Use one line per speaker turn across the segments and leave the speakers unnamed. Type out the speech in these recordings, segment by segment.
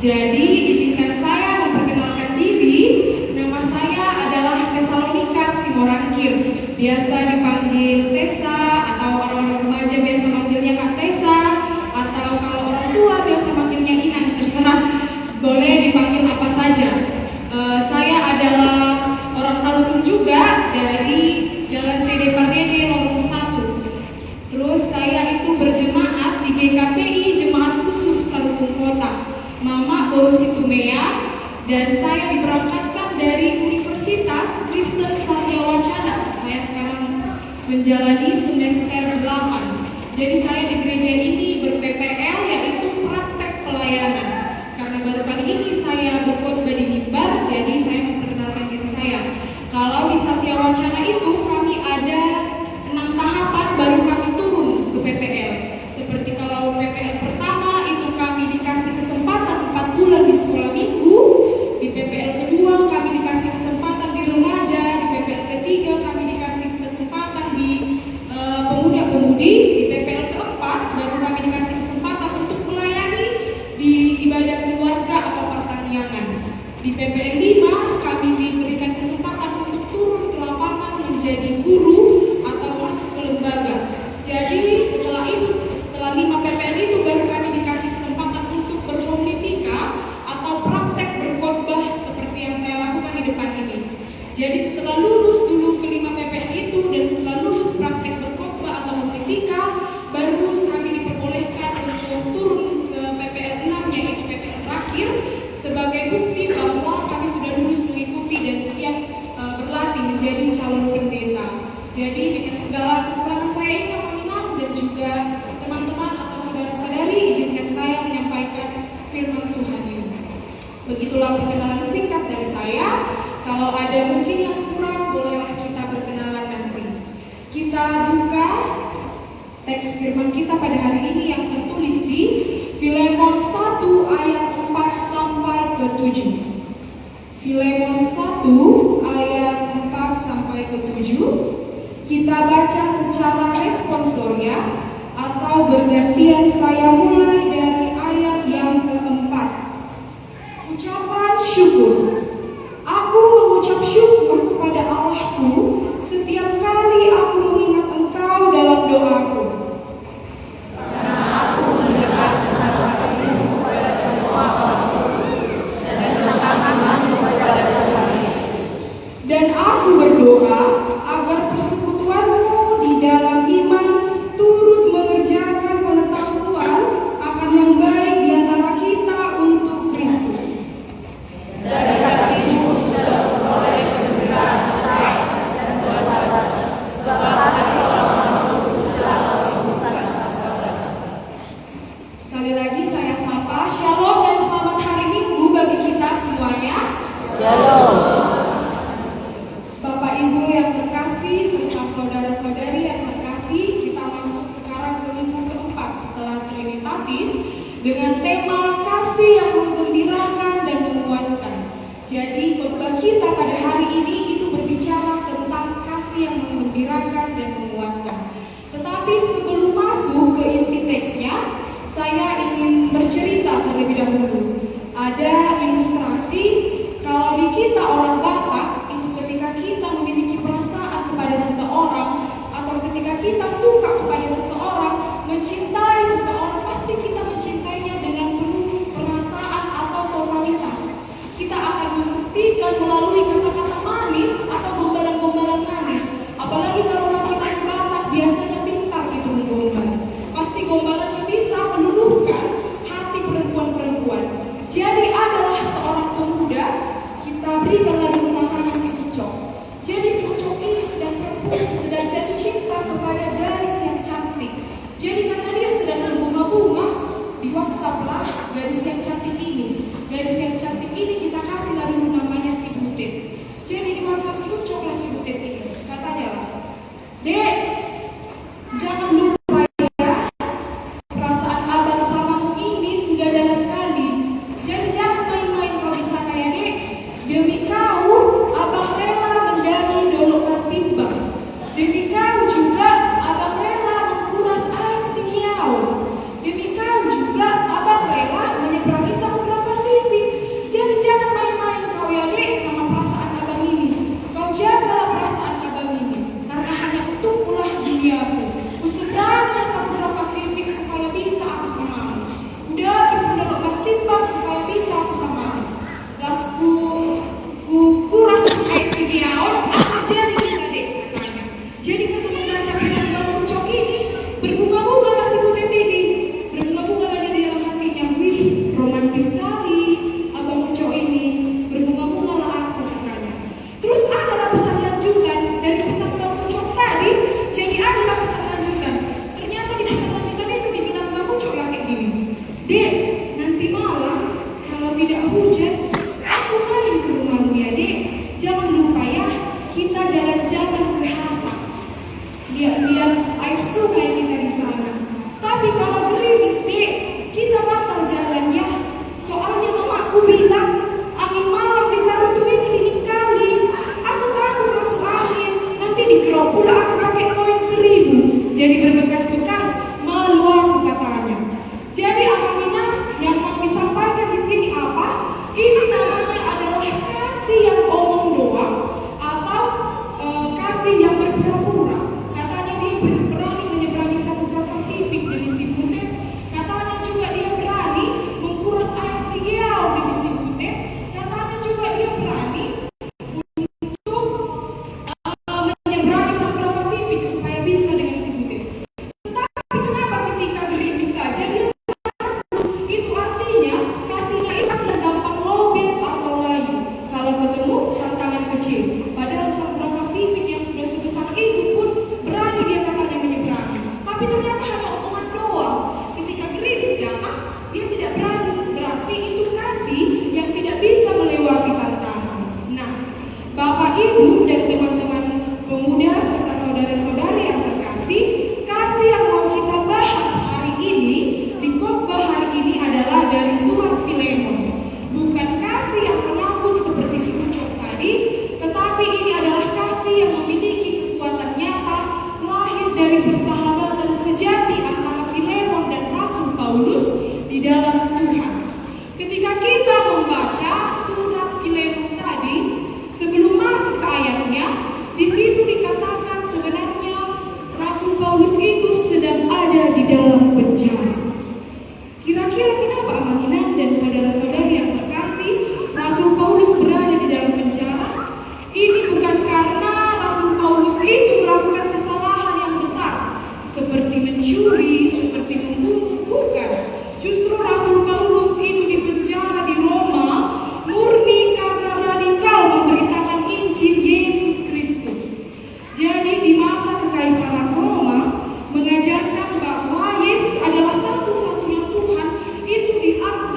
Jadi izinkan saya memperkenalkan diri. Nama saya adalah Tesalonika Simorangkir, biasa dipanggil Tessa, atau orang-orang remaja biasa manggilnya Kak Tessa, atau kalau orang tua biasa manggilnya Inang, terserah, boleh dipanggil apa saja. Saya adalah orang Tarutung juga, dari Jalan TD Pardede Lorong 1. Terus saya itu berjemaat di GKPI Jemaat Khusus Tarutung Kota, Mama Borositumea, dan saya diberangkatkan dari Universitas Kristen Satya Wacana. Saya sekarang menjalani semester 8. Jadi saya di gereja ini ber-PPL, yaitu praktek pelayanan. Karena baru kali ini saya berkhotbah di mimbar, jadi saya memperkenalkan diri saya. Kalau di Satya Wacana itu kami ada 6 tahapan baru kami turun ke PPL. Seperti kalau PPL pertama itu kami dikasih kesempatan 4 bulan di sekolah minggu, di PPL kedua kami dikasih kesempatan di remaja, di PPL ketiga kami dikasih kesempatan di pemuda-pemudi, di PPL keempat baru kami dikasih kesempatan untuk melayani di ibadah keluarga atau pertanian. Di PPL 5 kami diberikan kesempatan untuk turun ke lapangan menjadi guru atau masuk ke lembaga. Jadi setelah 5 PPL itu baru kami dikasih kesempatan untuk berhomiletika atau praktek berkhotbah seperti yang saya lakukan di depan ini. Jadi setelah lulus dulu ke 5 PPL itu dan setelah lulus praktek berkhotbah atau homiletika, baru kami diperbolehkan untuk turun ke PPL 6, yaitu PPL terakhir, sebagai bukti bahwa kami sudah lulus mengikuti dan siap berlatih menjadi calon pendeta. Jadi dengan segala kekurangan saya ini dan juga teman-teman atau saudara-saudari, izinkan saya menyampaikan firman Tuhan ini. Begitulah perkenalan singkat dari saya. Kalau ada mungkin yang kurang, bolehlah kita berkenalan nanti. Kita buka teks firman kita pada hari ini yang tertulis di Filemon 1 ayat 4 sampai ke 7. Filemon 1 ayat 4 sampai ke 7. Kita baca secara responsoria atau bergantian. Saya mulai dari ayat yang keempat. Ucapan syukur. Aku mengucap syukur kepada Allahku setiap kali aku mengingat Engkau dalam doaku.
Karena aku mendekat dengan kasih-Mu kepada semua orang kudus dan ketaatan-Mu kepada Tuhan Yesus.
Dan aku berdoa agar persekutuan-Mu di dalam iman turut mengerjakan pengetahuan akan yang baik di antara kita untuk Kristus.
Dari kasih-Mu sudah beroleh kegembiraan besar dan berbahagia, sebab hati orang kudus telah menemukan saudara.
Sekali lagi saya sapa, Shalom dan selamat hari Minggu bagi kita semuanya.
Shalom.
Bapak Ibu yang terkasih serta saudara-saudari yang terkasih, kita masuk sekarang ke minggu keempat setelah Trinitatis dengan tema kasih yang menggembirakan dan menguatkan. Jadi khotbah kita pada hari ini itu berbicara tentang kasih yang menggembirakan dan menguatkan. Tetapi sebelum masuk ke inti teksnya, saya ingin bercerita terlebih dahulu. Ada ilustrasi kalau di kita orang Batak, ketika kita memiliki perasaan kepada seseorang atau ketika kita suka kepada seseorang, mencintai seseorang, pasti kita mencintainya dengan penuh perasaan atau totalitas. Kita akan membuktikan melalui kata-kata manis atau gombalan-gombalan manis. Apalagi kalau laki-laki Batak biasanya pintar gitu menggombal. Pasti gombalannya bisa meluluhkan hati perempuan-perempuan. Jadi adalah seorang pemuda, kita berikanlah dulu namanya si Ucok. Jadi si Ucok ini sedang jatuh cinta kepada gadis yang cantik. Jadi karena dia sedang berbunga-bunga, di WhatsApp lah gadis yang cantik ini. Gadis yang cantik ini kita kasih lah dulu namanya si Butet. Jadi di WhatsApp si Ucok lah si Butet ini. Katanya lah, Dek, jangan lupa ya, perasaan abang samamu ini sudah dalam kali. Jadi jangan main-main kau di sana ya, Dek. Demi kau, abang rela mendaki dolokan timbang. Demi kau juga, abang rela menguras air si Kiau. Demi kau juga, abang rela menyeberang Dek, nanti malam kalau tidak hujan, aku main ke rumahmu ya dek. Jangan lupa ya, kita jalan-jalan ke Hasak. Lihat-lihat air sungai kita di sana. Tapi kalau gerimis dek, kita batal jalan ya. Soalnya mamaku bilang, angin malam di Tarutu ini dingin kali. Aku takut masuk angin, nanti dikerok pula aku pakai koin 1000. Jadi berbekas-bekas, malu aku katanya. Jadi apa Mina yang mau disampaikan di sini apa? Ini namanya adalah kasih yang omong doang atau kasih yang berpura-pura. Katanya dia berani menyeberangi Samudra Pasifik dari Sibutet. Katanya juga dia berani mengkuras air Sigeau dari Sibutet. Katanya juga dia berani untuk menyeberangi Samudra Pasifik supaya bisa dengan Sibutet. Tetapi kenapa ketika gerimis saja dia itu artinya kasihnya itu kasih yang gampang lobet atau layu kalau ketemu tantangan kecil. Padahal Samudra Pasifik yang sudah sebesar itu pun berani dia katanya menyeberangi. Tapi ternyata hanya omongan doang. Ketika gerimis datang, dia tidak berani. Berarti itu kasih yang tidak bisa melewati tantangan. Nah, Bapak Ibu dan teman-teman pemuda serta saudara-saudari yang terkasih, kasih yang mau kita bahas hari ini di khotbah hari ini adalah dari surat Filemon. Bukan kasih yang menakut seperti si ucok tadi, tetapi ini adalah kasih yang memiliki kekuatan nyata, lahir dari persahabatan sejati antara Filemon dan Rasul Paulus di dalam Tuhan. Ketika kita membaca surat Filemon tadi, sebelum masuk ke ayatnya, di situ dikatakan sebenarnya Rasul Paulus itu sedang ada di dalam penjara. Kira-kira kenapa Amaninan dan saudara-saudari yang terkasih, Rasul Paulus berada di dalam penjara? Ini bukan karena Rasul Paulus itu melakukan kesalahan yang besar, seperti mencuri, seperti membunuh, bukan. Justru Rasul Paulus itu dipenjara di Roma murni karena radikal memberitakan Injil Yesus Kristus. Jadi di masa kekaisaran Roma mengajarkan bahwa Yesus adalah satu-satunya Tuhan itu diakui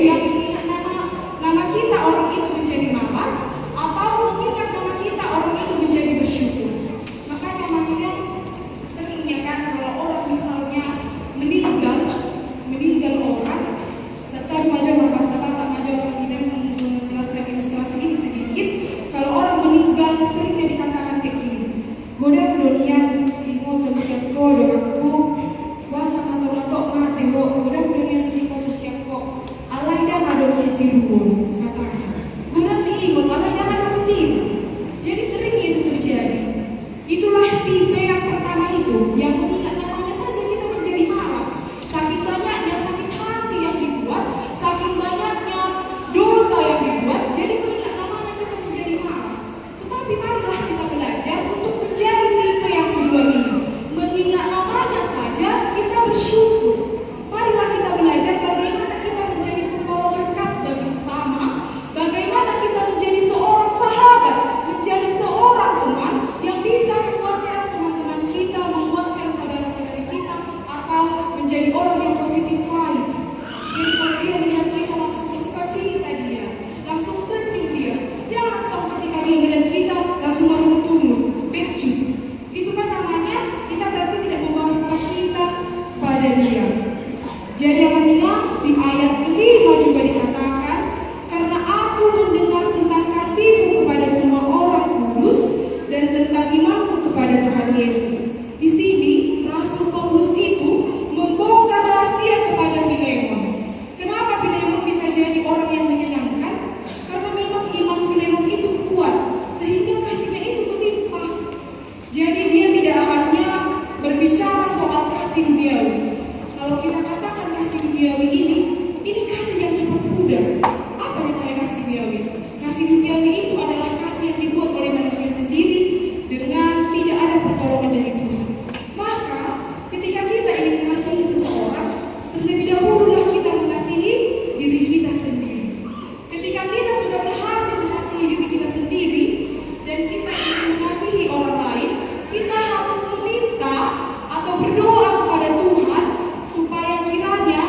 yang mengingat nama kita orang itu menjadi malas, atau mengingat nama kita orang itu menjadi bersyukur. Makanya makanya seringnya kan kalau orang misalnya meninggal orang, serta maju berbahasa Batak maju tidak menjelaskan ilustrasi ini sedikit. Kalau orang meninggal seringnya dikatakan kayak gini, goda dunia si motor siapko doaku wasa kantor-kantor mate ho goda dunia si motor siapko alai dah madon si tiruo katanya goda diingot alai dah madon tiru. Jadi sering itu terjadi. Itulah tipe yang pertama itu, yang mengingat namanya saja kita menjadi malas. Saking banyaknya sakit hati yang dibuat, saking banyaknya dosa yang dibuat, jadi mengingat namanya kita menjadi malas. Tetapi marilah kita belajar untuk menjadi tipe yang kedua ini. Mengingat namanya saja kita bersyukur. Marilah kita belajar bagaimana kita menjadi pembawa berkat bagi sesama, bagaimana kita menjadi seorang sahabat, menjadi seorang teman yang bisa menguatkan teman-teman kita, menguatkan saudara-saudari kita, atau menjadi orang yang positive vibes. Jadi kalau dia melihat kita langsung bersuka cita dia, langsung senyum dia. Jangan tahu ketika dia melihat kita langsung meruntuh, becu. Itu kan namanya kita berarti tidak membawa sukacita pada dia. Jadi apabila di ayat 5 juga dikatakan, karena aku mendengar tentang kasihmu kepada semua orang kudus dan tentang imanmu kepada Tuhan Yesus. Di sini Rasul Paulus itu membongkar rahasia kepada Filemon. Kenapa Filemon bisa jadi orang yang menyenangkan? Karena memang iman Filemon itu kuat, sehingga kasihnya itu melimpah. Jadi dia tidak hanya berbicara soal kasih duniawi. Kalau kita katakan kasih duniawi ini kasih yang cepat pudar. Apa yang kasih duniawi? Kasih duniawi itu adalah kasih yang dibuat oleh manusia sendiri dengan tidak ada pertolongan dari Tuhan. Maka ketika kita ingin mengasihi seseorang, terlebih dahululah kita mengasihi diri kita sendiri. Ketika kita sudah berhasil mengasihi diri kita sendiri dan kita ingin mengasihi orang lain, kita harus meminta atau berdoa kepada Tuhan supaya kiranya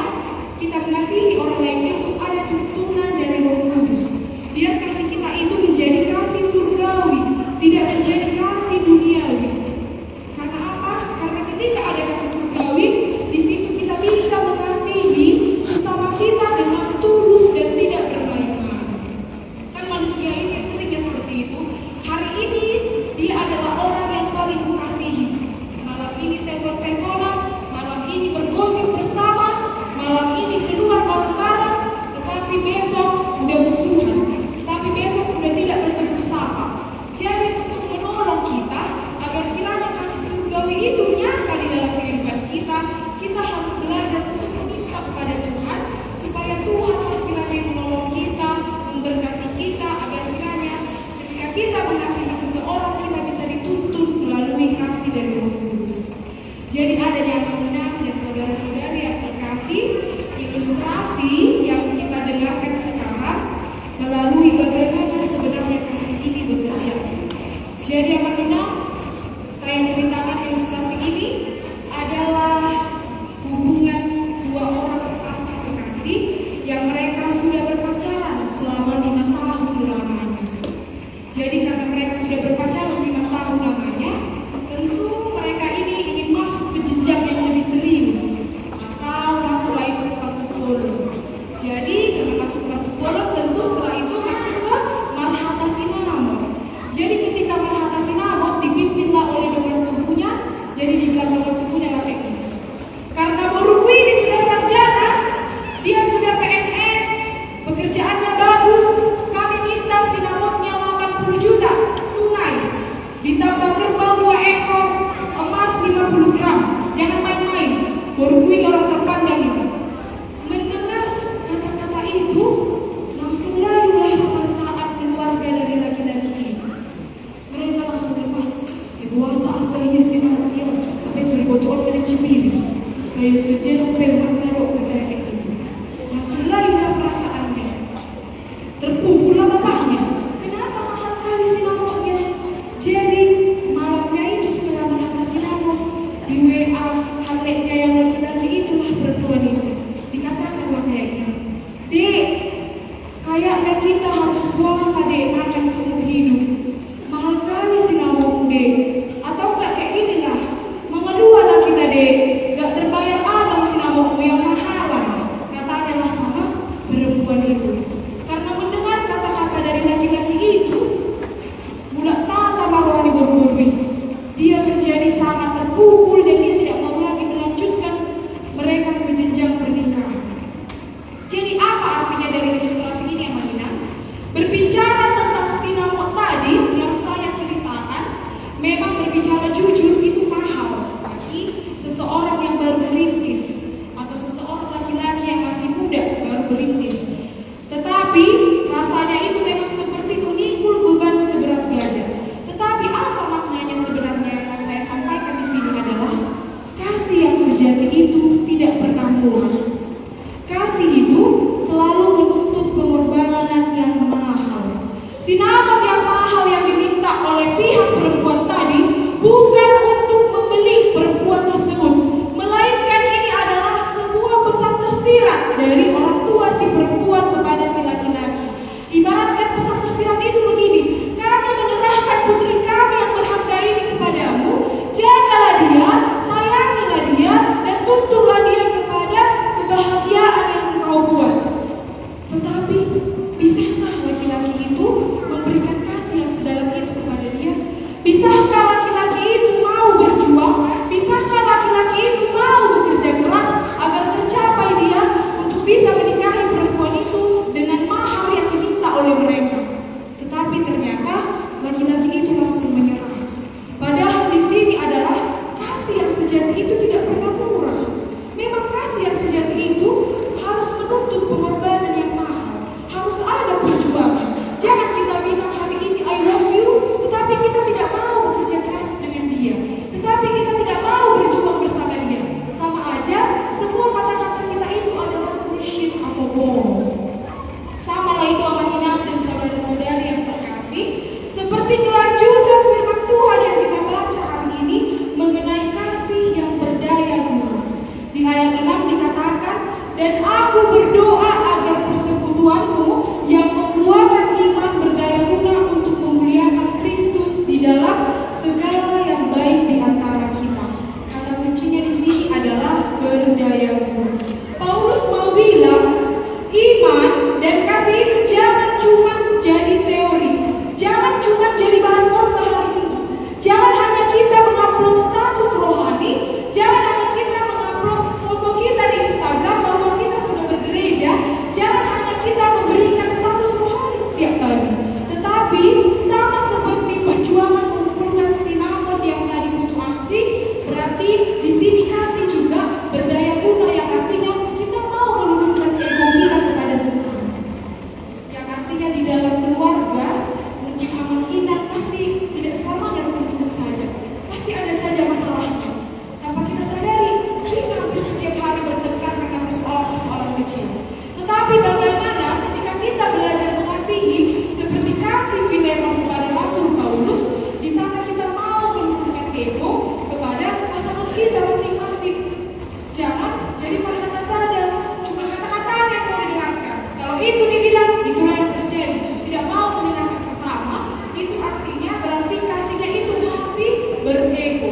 kita mengasihi orang lain itu ada tuntunan dari Roh Kudus. Biar kasih kita itu menjadi kasih surgawi, tidak menjadi kasih duniawi. Karena apa? Karena ketika ada kasih surgawi, di situ kita bisa mengasihi sesama kita dengan tulus dan tidak bermain-main. Kan manusia ini seringnya seperti itu. Hari ini dia adalah orang yang paling kukasihi. Malam ini telepon-teleponan, malam ini bergosip bersama, malam ini keluar bareng-bareng, tetapi besok udah musuhan, tapi besok udah tidak bertemu sapa. Jadi untuk menolong kita agar kiranya kasih surgawi itu nyata di dalam kehidupan kita, kita harus belajar untuk meminta kepada Tuhan supaya Tuhan kiranya menolong kita, memberkati kita, agar kiranya ketika kita mengasihi seseorang kita bisa dituntun melalui kasih dari Roh Kudus. Jadi ada yang mengenal dan saudara-saudari yang terkasih, ilustrasi yang kita dengarkan sekarang melalui bagaimana sebenarnya kasih ini bekerja. Jadi yang mengenal, saya ceritakan ilustrasi ini adalah hubungan dua orang pasang kekasih yang mereka sudah berpacaran selama 5 tahun lamanya. Jadi karena mereka sudah berpacaran 5 tahun lamanya, tentu mereka ini ingin masuk ke jenjang yang lebih serius atau masuklah itu ke Partupolo. Jadi karena masuk ke Partupolo, tentu setelah itu masuk ke Marhata Sinamon. Jadi ketika Marhata Sinamon dipimpinlah oleh dengan tubuhnya, jadi di belakang tubuhnya lah kayak gini. Karena Boruku ini sudah sarjana, dia sudah PNS, pekerjaannya bagus, kami minta Sinamonnya 80 juta tunai, ditambah kerbau 2 ekor, emas 50 gram. Jangan main-main, Boruku ini orang terpandang itu. Mendengar kata-kata itu, langsung layulah perasaan keluarga dari laki-laki ini. Mereka langsung lepas, buasa apa ya Sinamonnya, apa sudah botohan pada cemiri, kayak sejenak pemak narok kata kayak gitu. Langsung layulah perasaannya, terpukullah bapaknya. Kenapa mahal kali Sinamonnya? Jadi malamnya itu setelah Marhata Sinamon, di WA haleknya yang laki-laki itulah perempuan itu. Kayaknya kita harus puasa dek, makan seumur hidup. Mahal kali sinawong dek. Atau enggak kayak gini lah, mengeluh lah kita dek, gak terbayar abang sinawongmu yang mahalan. Katanya lah sama perempuan itu. Karena mendengar kata-kata dari laki-laki itu, bulat tata marwani boru-borui. Dia menjadi sangat terpukul dan dia tidak mau lagi melanjutkan mereka ke jenjang pernikahan. Jadi apa artinya dari ilustrasi ini yang Magina? Berbicara tentang sinamot tadi yang saya ceritakan, memang berbicara jujur itu mahal bagi seseorang yang baru merintis atau seseorang laki-laki yang masih muda baru merintis. Tetapi rasanya itu memang seperti memikul beban seberat gajah. Tetapi apa maknanya sebenarnya yang saya sampaikan di sini adalah kasih yang sejati itu tidak pernah murah. Kasih itu selalu menuntut pengorbanan yang mahal. Sinamot yang mahal yang diminta oleh pihak perempuan tadi bukan untuk membeli perempuan tersebut, melainkan ini adalah sebuah pesan tersirat dari orang tua si perempuan kepada si laki-laki. Ibaratkan pesan tersirat itu begini: kami menyerahkan putri kami yang berharga ini kepadamu, jagalah dia, sayangilah dia, dan tuntunlah dia kepada kebahagiaan yang engkau buat. Tetapi bisakah laki-laki itu memberikan kasih yang sedalam itu kepada dia? Bisakah laki-laki itu mau berjuang? Bisakah laki-laki itu mau bekerja keras agar tercapai dia untuk bisa menikahi perempuan itu dengan mahar yang diminta oleh mereka? Tetapi ternyata laki-laki itu langsung menyerah. Padahal di sini adalah kasih yang sejati itu tidak pernah murah. Memang kasih yang sejati itu harus menuntut pengorbanan yang mahal, harus ada perjuangan. Jangan kita bilang hari ini I love you, tetapi kita tidak mau bekerja keras dengan dia, tetapi kita tidak mau berjuang bersama dia. Sama aja, semua kata-kata kita itu adalah bullshit atau bohong. Sama lah itu Amanina dan saudara-saudari yang terkasih, seperti kelanjutan firman Tuhan yang kita baca hari ini mengenai kasih yang berdaya guna. Di ayat 6 dikatakan, dan aku berdoa agar persekutuanmu yang membuahkan iman berdaya guna untuk memuliakan Kristus di dalam segala yang baik di antara kita. Kata kuncinya di sini adalah berdaya guna. Paulus mau bilang, iman dan kasih itu jangan cuma jadi teori, jangan cuma jadi bahan khotbah hari ini. Jangan hanya kita mengupload status rohani, jangan hanya kita mengupload foto kita di Instagram bahwa kita sudah bergereja, jangan hanya kita memberikan status rohani setiap pagi. Tetapi sama seperti perjuangan mengumpulkan sinamot yang tadi butuh aksi, berarti di sini kasih juga berdaya guna, yang artinya kita mau menurunkan ego kita kepada sesama. Yang artinya di dalam keluarga mungkin aman indah pasti tidak selamanya rukun saja, pasti ada saja masalahnya. Tanpa kita sadari bisa hampir setiap hari bertengkar karena persoalan-persoalan kecil. Tetapi bagaimana ketika kita belajar mengasihi seperti kasih Filemon kepada Rasul Paulus, di sana kita mau menurunkan ego kepada pasangan kita masing-masing. Jangan jadi perhata saja, cuma kata-kata yang mau didengarkan. Kalau itu dibilang, itulah yang terjadi. Tidak mau mendengarkan sesama, itu artinya berarti kasihnya itu masih berego.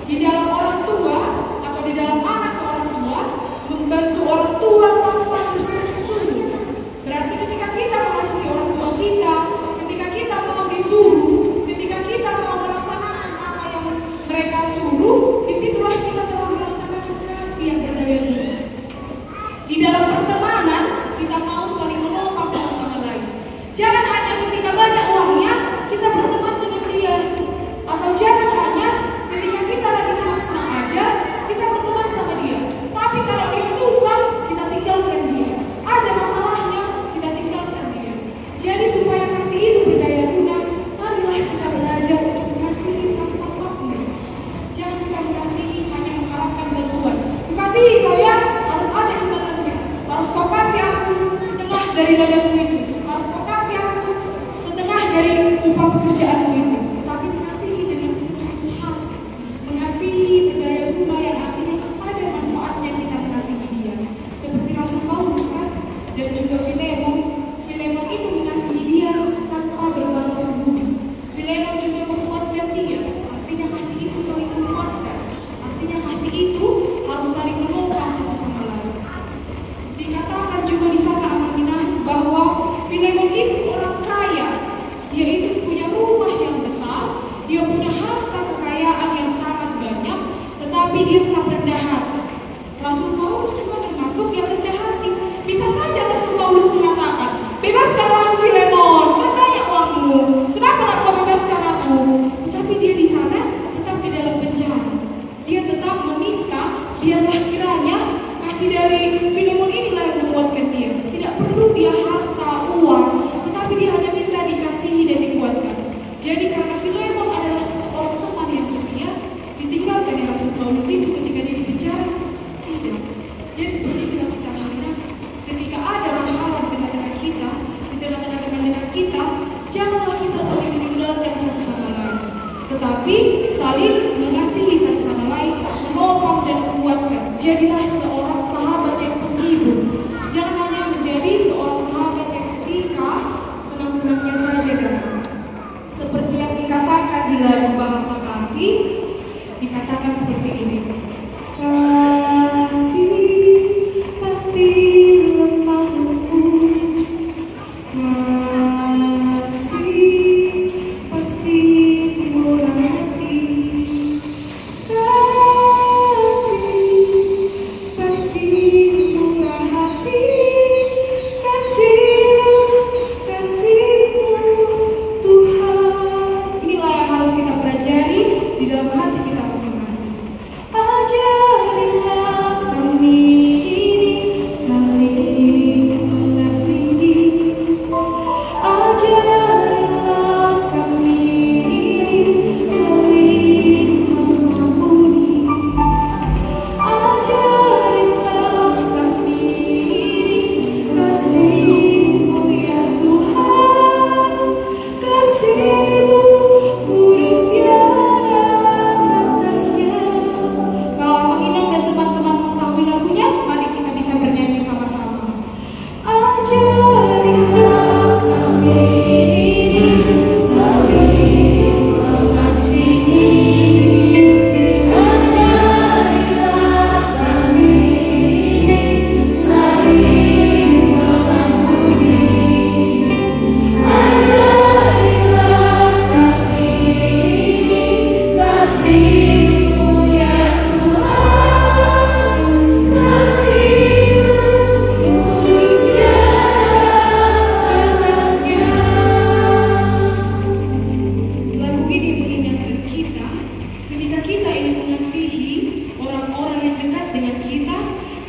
Di dalam orang tua atau di dalam anak ke orang tua, membantu orang tua tanpa bersungguh-sungguh. Berarti ketika kita mengasihi orang tua kita, ketika kita mau disuruh, ketika kita mau melaksanakan apa yang mereka suruh, disitulah kita telah melaksanakan kasih yang berdaya guna. Di dalam pertemanan, kita mau saling menopang satu sama lain. Jangan hanya ketika banyak uangnya, kita berteman dengan dia. Atau jangan hanya ketika kita lagi senang-senang aja, kita berteman sama dia. Tapi kalau dia susah, kita tinggalkan dia. Ada masalahnya, kita tinggalkan dia. Jadi supaya kasih itu berdaya guna, marilah kita belajar untuk mengasihi tanpa makna. Jangan kita mengasihi hanya mengharapkan bantuan. Mengasihi kau ya, harus ada imbalannya. Harus kau kasih aku setengah dari ladangmu itu. Harus kau kasih aku setengah dari upah pekerjaanmu itu. Tetapi mengasihi dengan setulus hati, mengasihi berdaya guna yang artinya ada manfaatnya kita mengasihi dia. Seperti Rasul Paulus kan, dan juga Filemon jadilah seorang sahabat yang penghibur. Jangan hanya menjadi seorang sahabat yang ketika senang-senangnya saja datang. Seperti yang dikatakan di lagu Bahasa Kasih, dikatakan seperti ini. Kasih pasti lemah lembut, kasih pasti murah hati, kasih pasti murah hati, kasih-Mu, kasih-Mu Tuhan. Inilah yang harus kita pelajari di dalam hati kita masing-masing. Ajarilah kami ini saling mengasihi. Ajarilah kami ini saling mengampuni. Ajarilah kami ini kasih-Mu ya Tuhan, kasih-Mu kudus tiada batasnya. Kalau Inang dan teman-teman mengetahui lagunya, mari kita bisa bernyanyi sama-sama. Ajarilah kami ini saling mengasihi. Ajarilah kami ini saling mengampuni. Ajarilah kami ini kasih-Mu ya Tuhan, kasih-Mu kudus tiada batasnya. Lagu ini mengingatkan kita ketika kita ingin mengasihi orang-orang yang dekat dengan kita,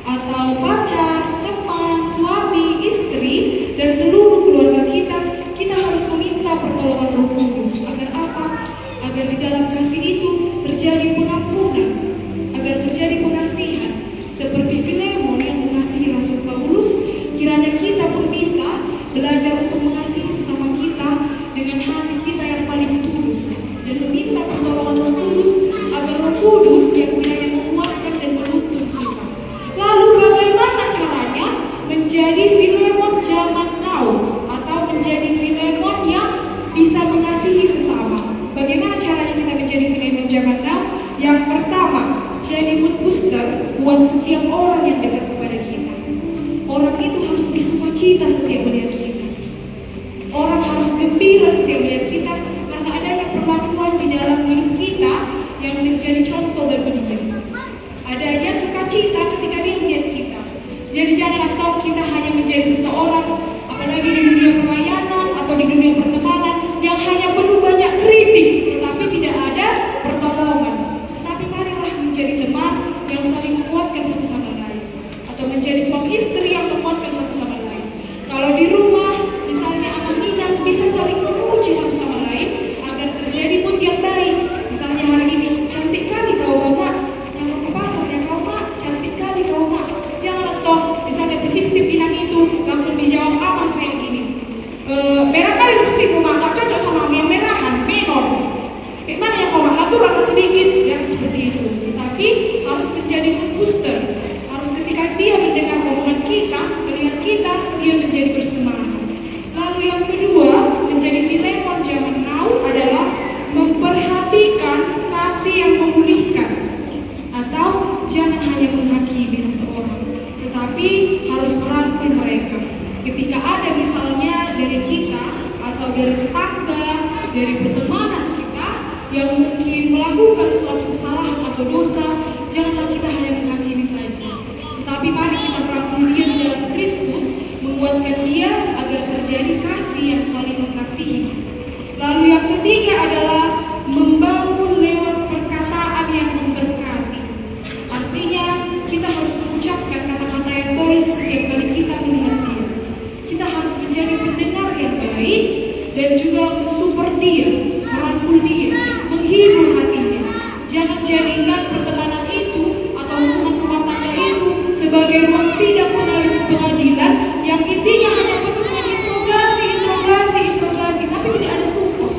atau pacar, teman, suami, istri, dan seluruh keluarga kita, kita harus meminta pertolongan Roh Kudus. Agar apa? Agar di dalam kasih itu terjadi pengampunan, agar terjadi pengasihan. Seperti Filemon yang mengasihi Rasul Paulus, kiranya kita pun bisa belajar untuk mengasihi sesama kita dengan hati kita yang paling tulus, dan meminta pertolongan Roh Kudus agar Roh Kudus yang kiranya menguatkan dan menuntun kita. Lalu bagaimana caranya menjadi Filemon zaman now, atau menjadi Filemon yang bisa mengasihi sesama? Bagaimana caranya kita menjadi Filemon zaman now? Yang pertama, jadi mood booster buat setiap orang yang dekat kepada kita. Orang itu harus bersukacita setiap melihat kita. Orang harus gembira setiap melihat kita, karena adanya perlakuan di dalam hidup kita yang menjadi contoh bagi dia. Adanya sukacita ketika dia melihat kita. Jadi janganlah tahu kita hanya menjadi seseorang, apalagi di dunia pelayanan atau di dunia pertemanan, yang hanya penuh banyak kritik, tetapi tidak ada pertolongan. Tetapi marilah menjadi teman yang saling menguatkan satu sama lain, atau menjadi suami istri yang menguatkan satu sama lain. Kalau di rumah, misalnya anak Minang bisa saling memuji satu sama lain agar terjadi mood yang baik. Misalnya hari ini, cantik kali kau Mak, yang mau ke pasar ya kau Mak, cantik kali kau Mak. Janganlah toh misalnya beristip Minang itu langsung dijawab aman kayak gini. Merah kali lipstikmu Mak, gak cocok sama yang merahan, menor. Kayak mana ya kau Mak, naturalnya sedikit. Jangan seperti itu. Tapi harus menjadi mood booster. Harus ketika dia mendengar omongan kita, melihat kita, dia menjadi bersemangat. Lalu yang kedua, menjadi Filemon zaman now adalah memperhatikan kasih yang memulihkan. Atau jangan hanya menghakimi seseorang, tetapi harus merangkul mereka. Ketika ada misalnya dari kita atau dari tetangga, dari pertemanan kita yang mungkin melakukan suatu kesalahan atau dosa, janganlah kita hanya menghakimi saja, tetapi mari kita merangkul dia di dalam Kristus, menguatkan dia agar terjadi kasih yang saling mengasihi. Lalu yang ketiga adalah membangun lewat perkataan yang memberkati. Artinya kita harus mengucapkan kata-kata yang baik setiap kali kita melihat dia. Kita harus menjadi pendengar yang baik dan juga mensupport dia, merangkul dia, menghibur hatinya. Jangan jadikan pertemanan itu atau hubungan rumah tangga itu sebagai ruang sidang pengadilan yang isinya hanya penuh dengan interogasi, tapi tidak ada support.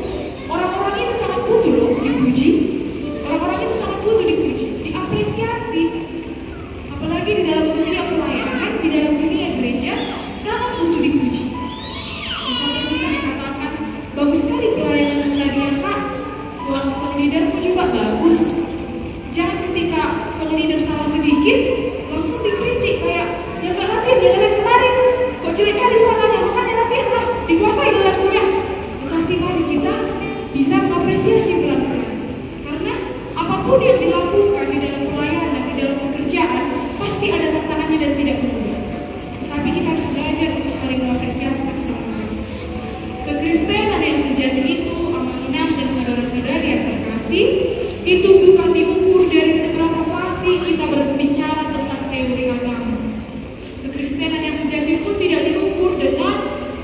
Orang-orang itu sangat butuh loh dipuji. Orang-orang itu sangat butuh dipuji, diapresiasi. bisa mengapresiasi pelan-pelan. Karena apapun yang dilakukan di dalam pelayanan, di dalam pekerjaan, pasti ada tantangannya dan tidak mudah. Tetapi kita harus belajar untuk saling mengapresiasi satu sama lain. Kekristenan yang sejati itu, amanah dan saudara-saudari yang terkasih, itu bukan diukur dari seberapa fasih kita berbicara tentang teori agama. Kekristenan yang sejati pun tidak diukur dengan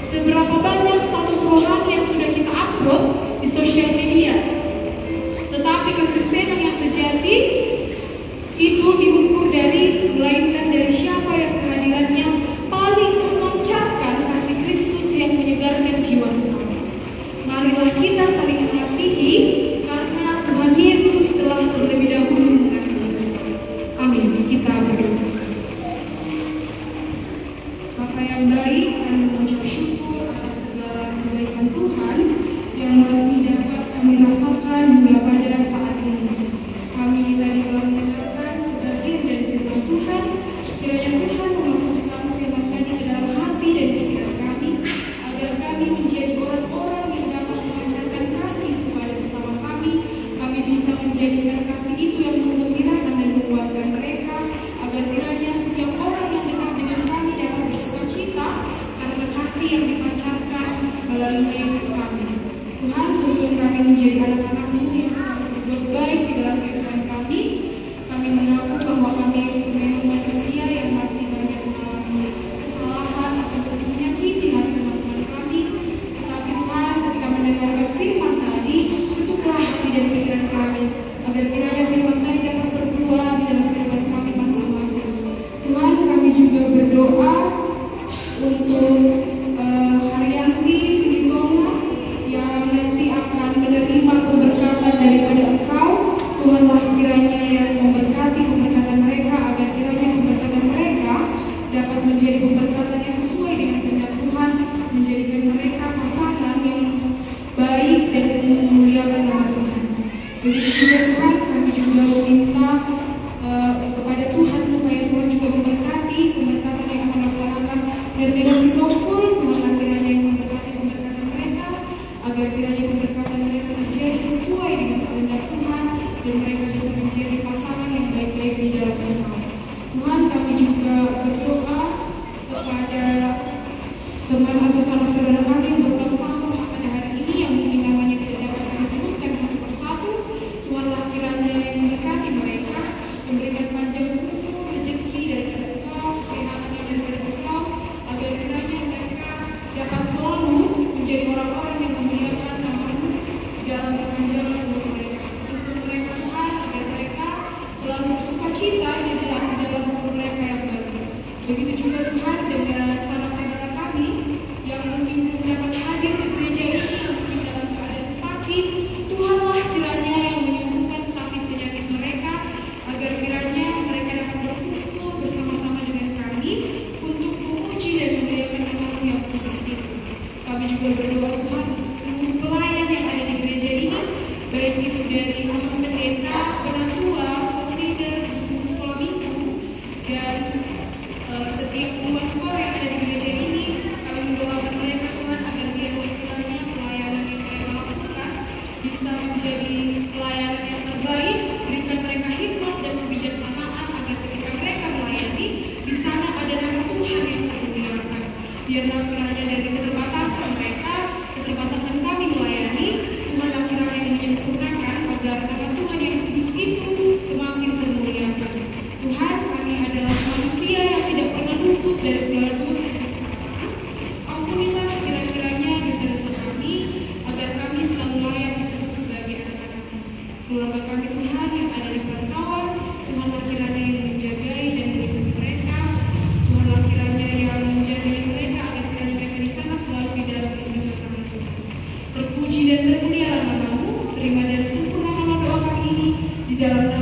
seberapa banyak status rohani yang sudah kita upload di sosial media. Tetapi kekristenan yang sejati itu diukur melainkan dari siapa yang kehadirannya paling memancarkan kasih Kristus yang menyegarkan jiwa sesama. Marilah kita saling mengasihi karena Tuhan Yesus telah terlebih dahulu mengasihi kita. Amin. Kita berdoa. Bapa yang baik, kami mengucap syukur atas segala kebaikan Tuhan yang masih dapat kami rasakan hingga pada saat ini. Kami tadi telah mendengarkan sebagian dari firman Tuhan. Kiranya Tuhan memasukkan firman tadi ke dalam hati dan pikiran kami, agar kami menjadi orang-orang yang dapat memancarkan kasih kepada sesama kami. Kami bisa menjadikan kasih itu yang menggembirakan dan menguatkan mereka, agar kiranya setiap orang yang dekat dengan kami dapat bersuka cita karena kasih yang dipancarkan melalui kami. Tuhan, tuntun kami menjadi anak-anak-Mu yang selalu berbuat baik di dalam kehidupan kami. Kami mengaku bahwa kami memang manusia yang masih banyak mengalami kesalahan atau menyakiti hati teman-teman kami. Tetapi Tuhan, ketika mendengarkan firman tadi, tutuplah hati dan pikiran kami, agar kiranya firman tadi dapat berbuah di dalam kehidupan kami masing-masing. Tuhan, kami juga berdoa untuk Haryanti Silitona yang nanti akan menerima pemberkatan daripada Engkau. Tuhanlah kiranya yang memberkati pemberkatan mereka, agar kiranya pemberkatan mereka dapat menjadi pemberkatan yang sesuai dengan kehendak Tuhan, menjadikan mereka pasangan yang baik dan memuliakan nama Tuhan. Begitu juga Tuhan, kami juga meminta kepada Tuhan supaya Tuhan juga memberkati pemberkatan yang akan melaksanakan Hermina Sitompul. Tuhan kiranya yang memberkati pemberkatan mereka, agar kiranya pemberkatan mereka terjadi sesuai dengan kehendak Tuhan dan mereka bisa menjadi pasangan yang baik-baik di dalam Tuhan. Tuhan, kami juga berdoa kepada teman atau saudara-saudara kami yang berulang tahun pada hari ini yang mungkin namanya tidak dapat kami sebutkan satu persatu. Tuhanlah kiranya yang memberkati mereka, memberikan panjang umur, rezeki daripada Engkau, kesehatan yang daripada Engkau, agar kiranya mereka dapat selalu menjadi orang-orang yang memuliakan nama-Mu di dalam perpanjangan umur mereka. Untuk mereka Tuhan, agar mereka selalu bersuka cita di dalam umur mereka yang baru. Begitu juga Tuhan dengan saudara-saudara kami yang mungkin belum dapat hadir ke gereja ini, yang mungkin dalam keadaan sakit. Tuhanlah kiranya yang menyembuhkan sakit penyakit mereka, agar kiranya mereka dapat berkumpul bersama-sama dengan kami untuk memuji dan memuliakan nama-Mu yang kudus itu. Kami juga berdoa Tuhan untuk seluruh pelayan yang ada di gereja ini, baik itu dari pendeta, penatua, staff leader, guru sekolah minggu, dan setiap puluhan kor yang ada di gereja ini. Kami mendoakan mereka Tuhan, agar kiranya pelayanan yang mereka lakukan bisa menjadi pelayanan yang terbaik. Berikan mereka hikmat dan kebijaksanaan, agar ketika mereka melayani, di sana ada nama Tuhan yang termuliakan. Biarlah kiranya dari keterbatasan mereka, keterbatasan kami melayani, Tuhan kiranya yang menyempurnakan, agar nama Tuhan yang kudus itu semakin termuliakan. Tuhan, kami adalah manusia yang tidak pernah luput dari segala dosa dan kesalahan. Ampunilah kiranya dosa-dosa kami, agar kami selalu layak disebut sebagai anak-anak-Mu. Keluarga kami Tuhan yang ada di perantauan, Tuhanlah kiranya yang menjagai dan melindungi mereka. Tuhanlah kiranya yang menjagai mereka, agar kiranya mereka di sana selalu di dalam lindungan tangan Tuhan. Terpuji dan termulialah nama-Mu. Terima dan sempurna nama doa kami ini di dalam nama